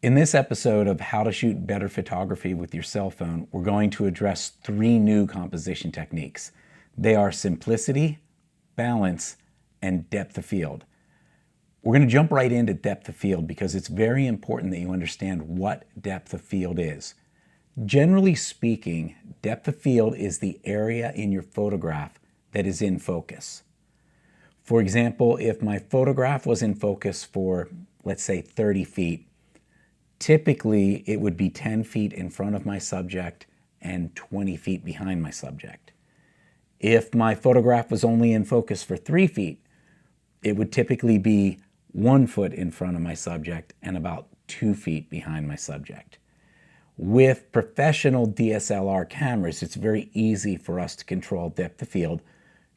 In this episode of How to Shoot Better Photography with Your Cell Phone, we're going to address 3 new composition techniques. They are simplicity, balance, and depth of field. We're going to jump right into depth of field because it's very important that you understand what depth of field is. Generally speaking, depth of field is the area in your photograph that is in focus. For example, if my photograph was in focus for, let's say, 30 feet, typically it would be 10 feet in front of my subject and 20 feet behind my subject. If my photograph was only in focus for 3 feet, it would typically be 1 foot in front of my subject and about 2 feet behind my subject. With professional DSLR cameras, it's very easy for us to control depth of field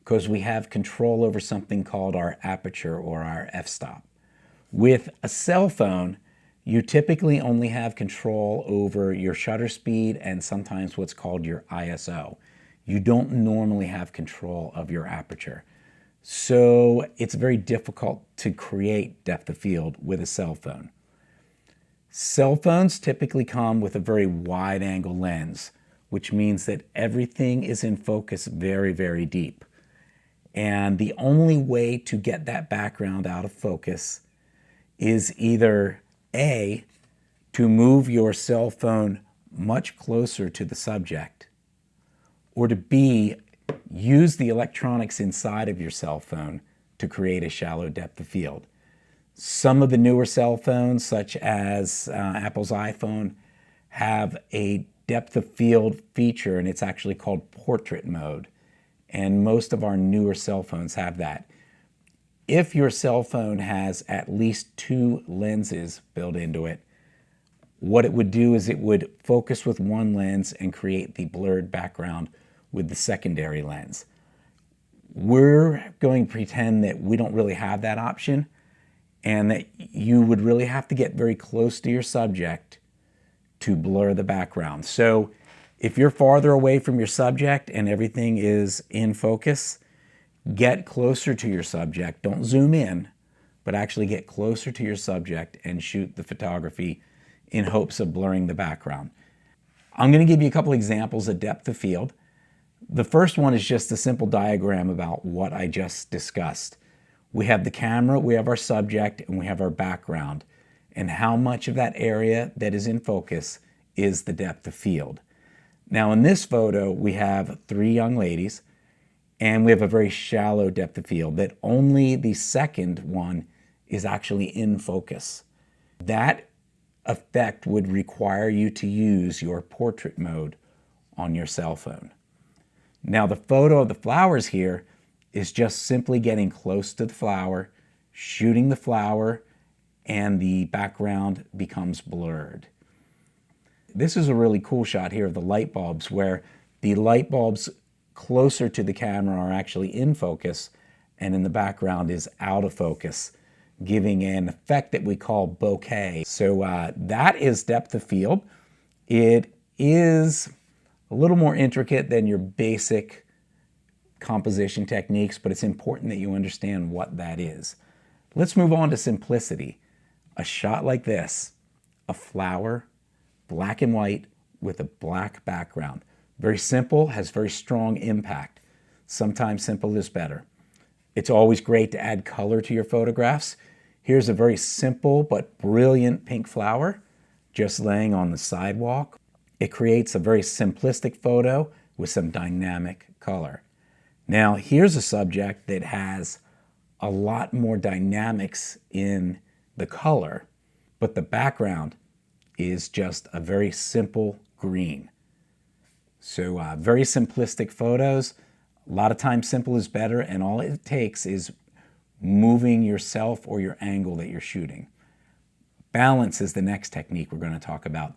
because we have control over something called our aperture or our f-stop. With a cell phone, you typically only have control over your shutter speed and sometimes what's called your ISO. You don't normally have control of your aperture. So it's very difficult to create depth of field with a cell phone. Cell phones typically come with a very wide angle lens, which means that everything is in focus very, very deep. And the only way to get that background out of focus is either A, to move your cell phone much closer to the subject, or to B, use the electronics inside of your cell phone to create a shallow depth of field. Some of the newer cell phones, such as Apple's iPhone, have a depth of field feature, and it's actually called portrait mode. And most of our newer cell phones have that. If your cell phone has at least 2 lenses built into it, what it would do is it would focus with one lens and create the blurred background with the secondary lens. We're going to pretend that we don't really have that option and that you would really have to get very close to your subject to blur the background. So if you're farther away from your subject and everything is in focus, get closer to your subject. Don't zoom in, but actually get closer to your subject and shoot the photography in hopes of blurring the background. I'm going to give you a couple examples of depth of field. The first one is just a simple diagram about what I just discussed. We have the camera, we have our subject, and we have our background. And how much of that area that is in focus is the depth of field. Now in this photo, we have 3 young ladies, and we have a very shallow depth of field that only the second one is actually in focus. That effect would require you to use your portrait mode on your cell phone. Now the photo of the flowers here is just simply getting close to the flower, shooting the flower, and the background becomes blurred. This is a really cool shot here of the light bulbs where the light bulbs closer to the camera are actually in focus and in the background is out of focus, giving an effect that we call bokeh. So that is depth of field. It is a little more intricate than your basic composition techniques, but it's important that you understand what that is. Let's move on to simplicity. A shot like this, a flower, black and white with a black background. Very simple, has very strong impact. Sometimes simple is better. It's always great to add color to your photographs. Here's a very simple but brilliant pink flower just laying on the sidewalk. It creates a very simplistic photo with some dynamic color. Now here's a subject that has a lot more dynamics in the color, but the background is just a very simple green. So very simplistic photos. A lot of times simple is better, and all it takes is moving yourself or your angle that you're shooting. Balance is the next technique we're going to talk about.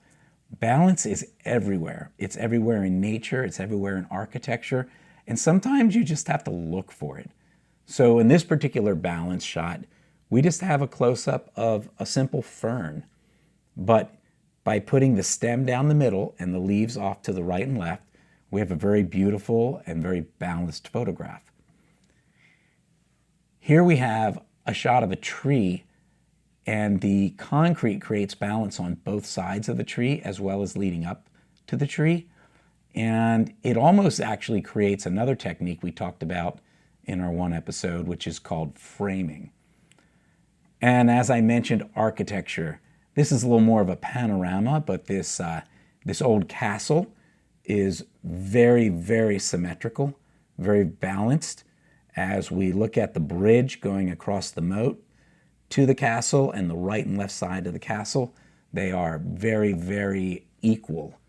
Balance is everywhere. It's everywhere in nature, it's everywhere in architecture, and sometimes you just have to look for it. So in this particular balance shot, we just have a close-up of a simple fern, but by putting the stem down the middle and the leaves off to the right and left, we have a very beautiful and very balanced photograph. Here we have a shot of a tree And the concrete creates balance on both sides of the tree as well as leading up to the tree. And it almost actually creates another technique we talked about in our one episode, which is called framing. And as I mentioned, architecture. This is a little more of a panorama, but this old castle is very, very symmetrical, very balanced. As we look at the bridge going across the moat to the castle and the right and left side of the castle, they are very, very equal,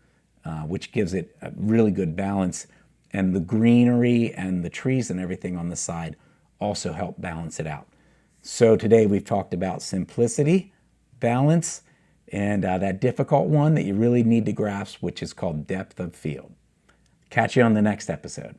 which gives it a really good balance. And the greenery and the trees and everything on the side also help balance it out. So today we've talked about simplicity, balance, and that difficult one that you really need to grasp, which is called depth of field. Catch you on the next episode.